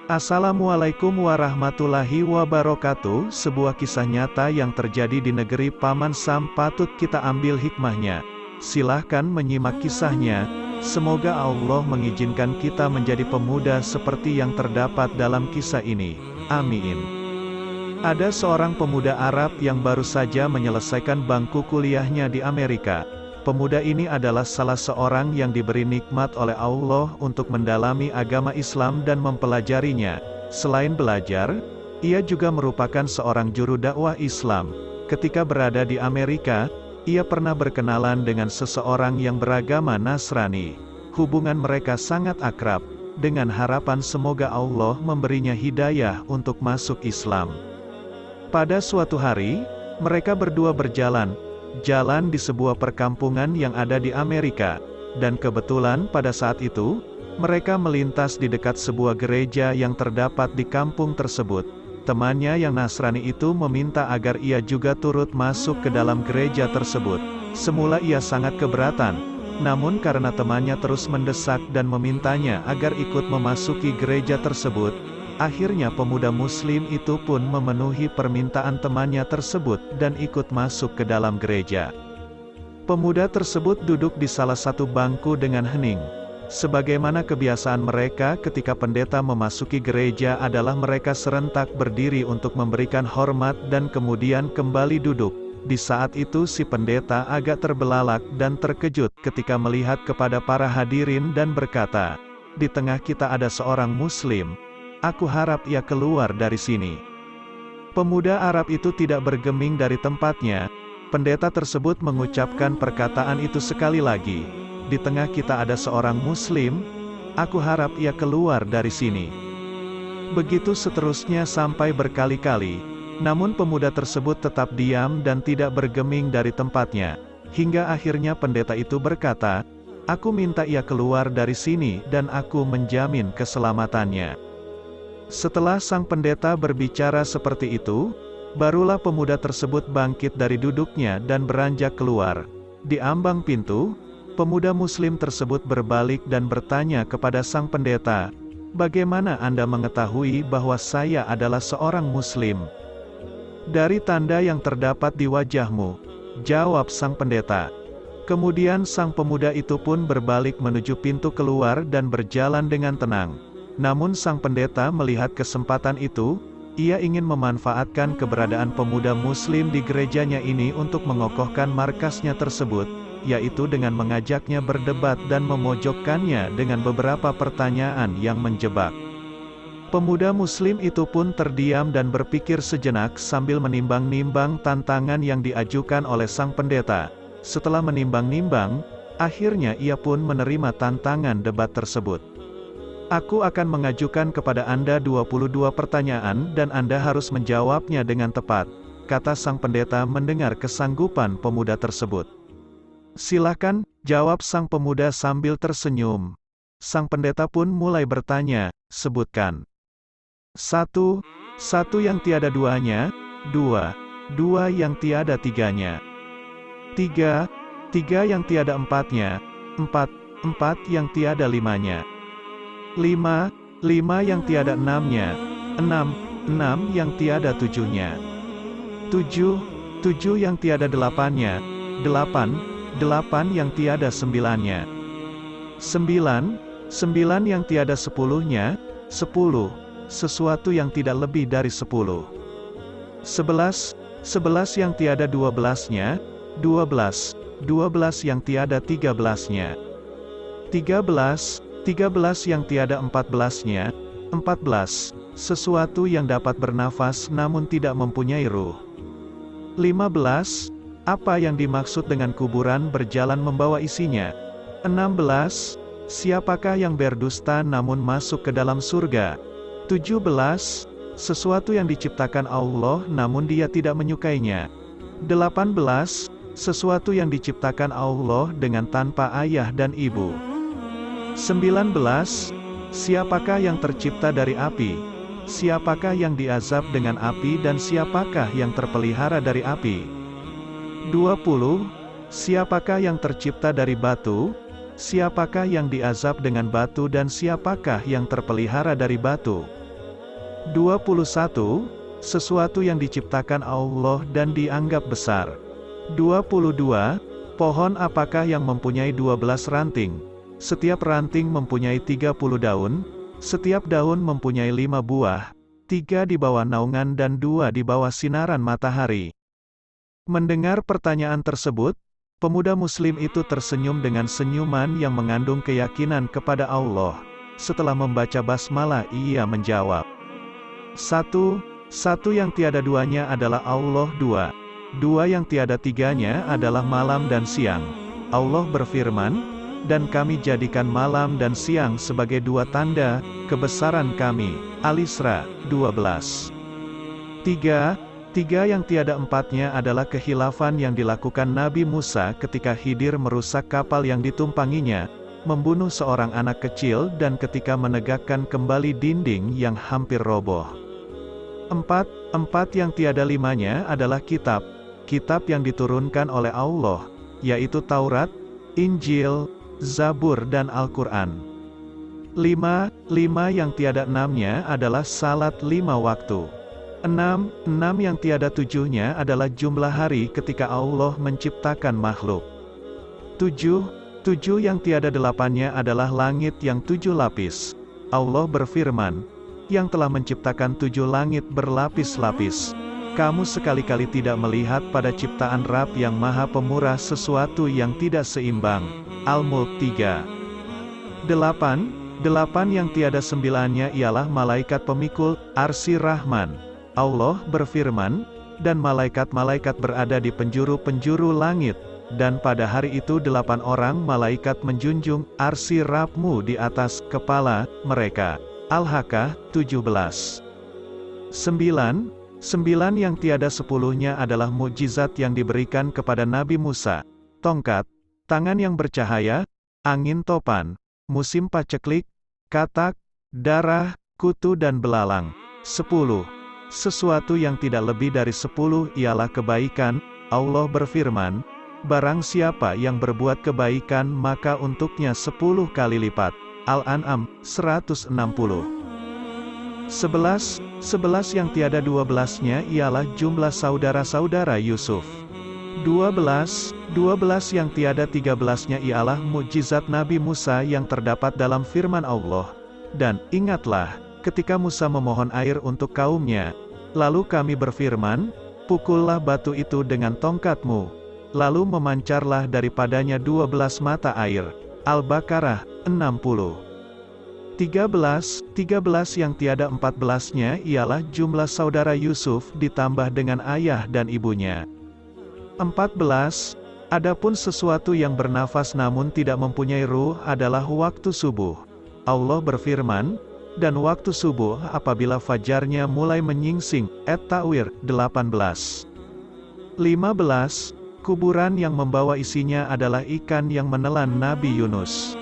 Assalamualaikum warahmatullahi wabarakatuh. Sebuah kisah nyata yang terjadi di negeri Paman Sam patut kita ambil hikmahnya. Silahkan menyimak kisahnya. Semoga Allah mengizinkan kita menjadi pemuda seperti yang terdapat dalam kisah ini. Amin. Ada seorang pemuda Arab yang baru saja menyelesaikan bangku kuliahnya di Amerika. Pemuda ini adalah salah seorang yang diberi nikmat oleh Allah untuk mendalami agama Islam dan mempelajarinya. Selain belajar, ia juga merupakan seorang juru dakwah Islam. Ketika berada di Amerika, ia pernah berkenalan dengan seseorang yang beragama Nasrani. Hubungan mereka sangat akrab, dengan harapan semoga Allah memberinya hidayah untuk masuk Islam. Pada suatu hari, mereka berdua berjalan di sebuah perkampungan yang ada di Amerika, dan kebetulan pada saat itu, mereka melintas di dekat sebuah gereja yang terdapat di kampung tersebut. Temannya yang Nasrani itu meminta agar ia juga turut masuk ke dalam gereja tersebut. Semula ia sangat keberatan, namun karena temannya terus mendesak dan memintanya agar ikut memasuki gereja tersebut, akhirnya pemuda muslim itu pun memenuhi permintaan temannya tersebut dan ikut masuk ke dalam gereja. Pemuda tersebut duduk di salah satu bangku dengan hening. Sebagaimana kebiasaan mereka ketika pendeta memasuki gereja adalah mereka serentak berdiri untuk memberikan hormat dan kemudian kembali duduk. Di saat itu si pendeta agak terbelalak dan terkejut ketika melihat kepada para hadirin dan berkata, "Di tengah kita ada seorang muslim. Aku harap ia keluar dari sini." Pemuda Arab itu tidak bergeming dari tempatnya. Pendeta tersebut mengucapkan perkataan itu sekali lagi. "Di tengah kita ada seorang muslim. Aku harap ia keluar dari sini." Begitu seterusnya sampai berkali-kali. Namun pemuda tersebut tetap diam dan tidak bergeming dari tempatnya. Hingga akhirnya pendeta itu berkata, "Aku minta ia keluar dari sini dan aku menjamin keselamatannya." Setelah sang pendeta berbicara seperti itu, barulah pemuda tersebut bangkit dari duduknya dan beranjak keluar. Di ambang pintu, pemuda muslim tersebut berbalik dan bertanya kepada sang pendeta, "Bagaimana Anda mengetahui bahwa saya adalah seorang muslim?" "Dari tanda yang terdapat di wajahmu," jawab sang pendeta. Kemudian sang pemuda itu pun berbalik menuju pintu keluar dan berjalan dengan tenang. Namun sang pendeta melihat kesempatan itu, ia ingin memanfaatkan keberadaan pemuda muslim di gerejanya ini untuk mengokohkan markasnya tersebut, yaitu dengan mengajaknya berdebat dan memojokkannya dengan beberapa pertanyaan yang menjebak. Pemuda muslim itu pun terdiam dan berpikir sejenak sambil menimbang-nimbang tantangan yang diajukan oleh sang pendeta. Setelah menimbang-nimbang, akhirnya ia pun menerima tantangan debat tersebut. "Aku akan mengajukan kepada Anda 22 pertanyaan dan Anda harus menjawabnya dengan tepat," kata sang pendeta mendengar kesanggupan pemuda tersebut. "Silakan," jawab sang pemuda sambil tersenyum. Sang pendeta pun mulai bertanya, "Sebutkan. 1, 1 yang tiada duanya, 2, 2 yang tiada tiganya, 3, 3 yang tiada empatnya, 4, 4 yang tiada limanya, 5, 5 yang tiada enamnya, 6, 6 yang tiada tujuhnya, 7, 7 yang tiada delapannya, 8, 8 yang tiada sembilannya, 9, 9 yang tiada sepuluhnya, 10, sesuatu yang tidak lebih dari 10, 11, 11 yang tiada 12-nya, 12, 12 yang tiada 13-nya, 13, 13 yang tiada 14-nya, 14, sesuatu yang dapat bernafas namun tidak mempunyai ruh. 15, apa yang dimaksud dengan kuburan berjalan membawa isinya? 16, siapakah yang berdusta namun masuk ke dalam surga? 17, sesuatu yang diciptakan Allah namun dia tidak menyukainya. 18, sesuatu yang diciptakan Allah dengan tanpa ayah dan ibu. 19, siapakah yang tercipta dari api? Siapakah yang diazab dengan api dan siapakah yang terpelihara dari api? 20, siapakah yang tercipta dari batu? Siapakah yang diazab dengan batu dan siapakah yang terpelihara dari batu? 21. Sesuatu yang diciptakan Allah dan dianggap besar. 22. Pohon apakah yang mempunyai 12 ranting? Setiap ranting mempunyai 30 daun, setiap daun mempunyai 5 buah, 3 di bawah naungan dan 2 di bawah sinaran matahari. Mendengar pertanyaan tersebut, pemuda muslim itu tersenyum dengan senyuman yang mengandung keyakinan kepada Allah. Setelah membaca basmalah ia menjawab, Satu yang tiada duanya adalah Allah. Dua yang tiada tiganya adalah malam dan siang. Allah berfirman, dan kami jadikan malam dan siang sebagai 2 tanda kebesaran kami. Al-Isra 12. Tiga yang tiada empatnya adalah kehilafan yang dilakukan Nabi Musa ketika Khidir merusak kapal yang ditumpanginya, membunuh seorang anak kecil dan ketika menegakkan kembali dinding yang hampir roboh. Empat yang tiada limanya adalah kitab yang diturunkan oleh Allah, yaitu Taurat, Injil, Zabur dan Al-Quran. 5 yang tiada enamnya adalah salat 5 waktu. 6 yang tiada 7-nya adalah jumlah hari ketika Allah menciptakan makhluk. 7 yang tiada 8-nya adalah langit yang 7 lapis. Allah berfirman, yang telah menciptakan 7 langit berlapis-lapis. Kamu sekali-kali tidak melihat pada ciptaan Rabb yang Maha Pemurah sesuatu yang tidak seimbang. Al-Mulk 3. 8 yang tiada 9-nya ialah malaikat pemikul arsy Rahman. Allah berfirman, dan malaikat-malaikat berada di penjuru-penjuru langit, dan pada hari itu 8 orang malaikat menjunjung arsy Rabb-Mu di atas kepala mereka. Al-Haqqah 17. 9 yang tiada 10-nya adalah mukjizat yang diberikan kepada Nabi Musa. Tongkat, tangan yang bercahaya, angin topan, musim paceklik, katak, darah, kutu dan belalang. 10. Sesuatu yang tidak lebih dari 10 ialah kebaikan. Allah berfirman, barang siapa yang berbuat kebaikan maka untuknya 10 kali lipat. Al-An'am 160. 11 yang tiada 12-nya ialah jumlah saudara-saudara Yusuf. 12 yang tiada 13-nya ialah mukjizat Nabi Musa yang terdapat dalam firman Allah. Dan ingatlah, ketika Musa memohon air untuk kaumnya, lalu kami berfirman, pukullah batu itu dengan tongkatmu, lalu memancarlah daripadanya 12 mata air. Al-Baqarah 60. 13 yang tiada 14-nya ialah jumlah saudara Yusuf ditambah dengan ayah dan ibunya. 14. Adapun sesuatu yang bernafas namun tidak mempunyai ruh adalah waktu subuh. Allah berfirman, dan waktu subuh apabila fajarnya mulai menyingsing. At-Ta'wir 18. 15. Kuburan yang membawa isinya adalah ikan yang menelan Nabi Yunus.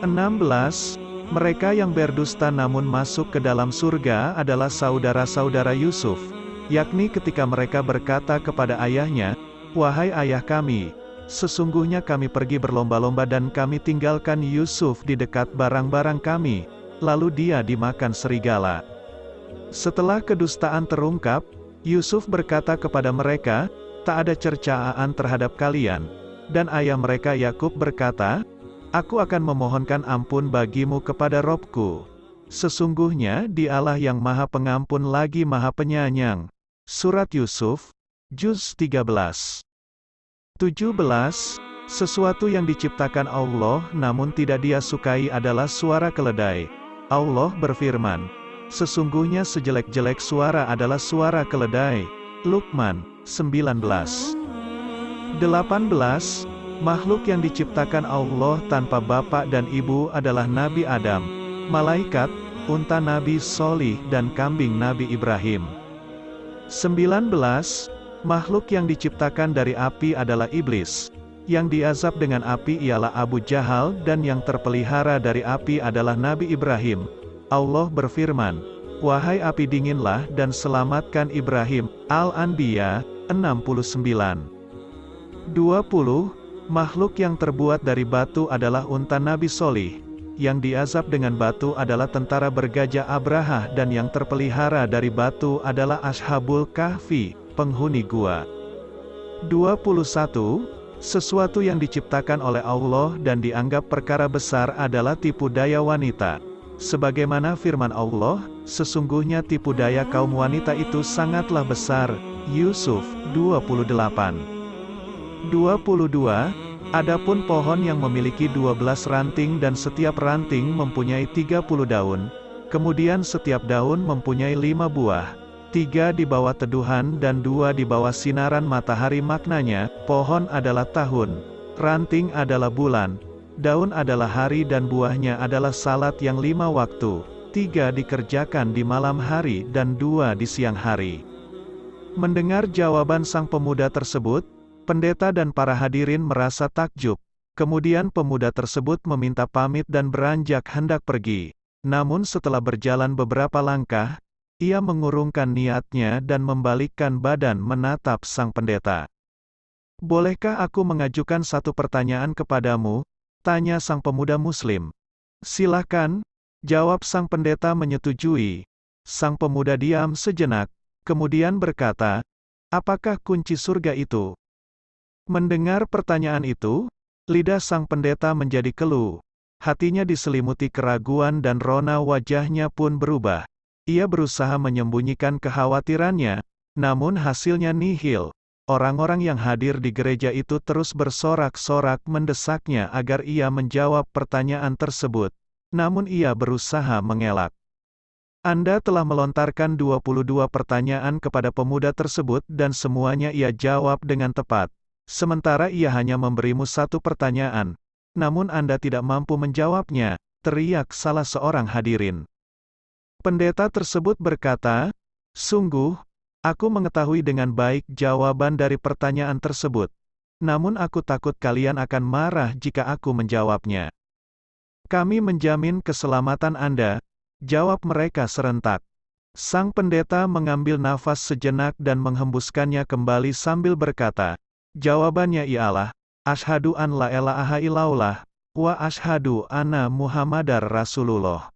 16. Mereka yang berdusta namun masuk ke dalam surga adalah saudara-saudara Yusuf, yakni ketika mereka berkata kepada ayahnya, wahai ayah kami, sesungguhnya kami pergi berlomba-lomba dan kami tinggalkan Yusuf di dekat barang-barang kami, lalu dia dimakan serigala. Setelah kedustaan terungkap, Yusuf berkata kepada mereka, tak ada cercaan terhadap kalian. Dan ayah mereka Yakub berkata, aku akan memohonkan ampun bagimu kepada Robku. Sesungguhnya Dialah yang Maha Pengampun lagi Maha Penyayang. Surat Yusuf, Juz 13. 17. Sesuatu yang diciptakan Allah namun tidak Dia sukai adalah suara keledai. Allah berfirman, sesungguhnya sejelek-jelek suara adalah suara keledai. Luqman 19. 18. Makhluk yang diciptakan Allah tanpa bapak dan ibu adalah Nabi Adam, malaikat, unta Nabi Solih dan kambing Nabi Ibrahim. 19. Makhluk yang diciptakan dari api adalah iblis. Yang diazab dengan api ialah Abu Jahal dan yang terpelihara dari api adalah Nabi Ibrahim. Allah berfirman, wahai api dinginlah dan selamatkan Ibrahim. Al-Anbiya 69. 20. Makhluk yang terbuat dari batu adalah unta Nabi Solih. yang diazab dengan batu adalah tentara bergajah Abraha dan yang terpelihara dari batu adalah Ashabul Kahfi, penghuni gua. 21. Sesuatu yang diciptakan oleh Allah dan dianggap perkara besar adalah tipu daya wanita. Sebagaimana firman Allah, sesungguhnya tipu daya kaum wanita itu sangatlah besar. Yusuf 28. 22. Adapun pohon yang memiliki 12 ranting dan setiap ranting mempunyai 30 daun, kemudian setiap daun mempunyai 5 buah, 3 di bawah teduhan dan 2 di bawah sinaran matahari. Maknanya, pohon adalah tahun, ranting adalah bulan, daun adalah hari dan buahnya adalah salat yang 5 waktu, 3 dikerjakan di malam hari dan 2 di siang hari. Mendengar jawaban sang pemuda tersebut, pendeta dan para hadirin merasa takjub. Kemudian pemuda tersebut meminta pamit dan beranjak hendak pergi. Namun setelah berjalan beberapa langkah, ia mengurungkan niatnya dan membalikkan badan menatap sang pendeta. "Bolehkah aku mengajukan satu pertanyaan kepadamu?" tanya sang pemuda Muslim. "Silakan," jawab sang pendeta menyetujui. Sang pemuda diam sejenak, kemudian berkata, "Apakah kunci surga itu?" Mendengar pertanyaan itu, lidah sang pendeta menjadi keluh. Hatinya diselimuti keraguan dan rona wajahnya pun berubah. Ia berusaha menyembunyikan kekhawatirannya, namun hasilnya nihil. Orang-orang yang hadir di gereja itu terus bersorak-sorak mendesaknya agar ia menjawab pertanyaan tersebut. Namun ia berusaha mengelak. Anda telah melontarkan 22 pertanyaan kepada pemuda tersebut dan semuanya ia jawab dengan tepat. Sementara ia hanya memberimu satu pertanyaan, namun Anda tidak mampu menjawabnya, teriak salah seorang hadirin. Pendeta tersebut berkata, "Sungguh, aku mengetahui dengan baik jawaban dari pertanyaan tersebut. Namun aku takut kalian akan marah jika aku menjawabnya." "Kami menjamin keselamatan Anda," jawab mereka serentak. Sang pendeta mengambil nafas sejenak dan menghembuskannya kembali sambil berkata, "Jawabannya ialah, asyhadu an la ilaha illallah, wa asyhadu anna Muhammadar Rasulullah."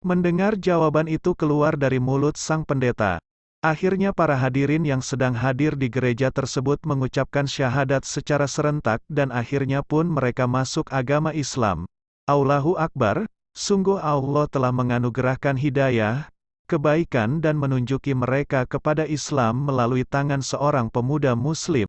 Mendengar jawaban itu keluar dari mulut sang pendeta, akhirnya para hadirin yang sedang hadir di gereja tersebut mengucapkan syahadat secara serentak dan akhirnya pun mereka masuk agama Islam. Allahu Akbar, sungguh Allah telah menganugerahkan hidayah, kebaikan dan menunjuki mereka kepada Islam melalui tangan seorang pemuda Muslim.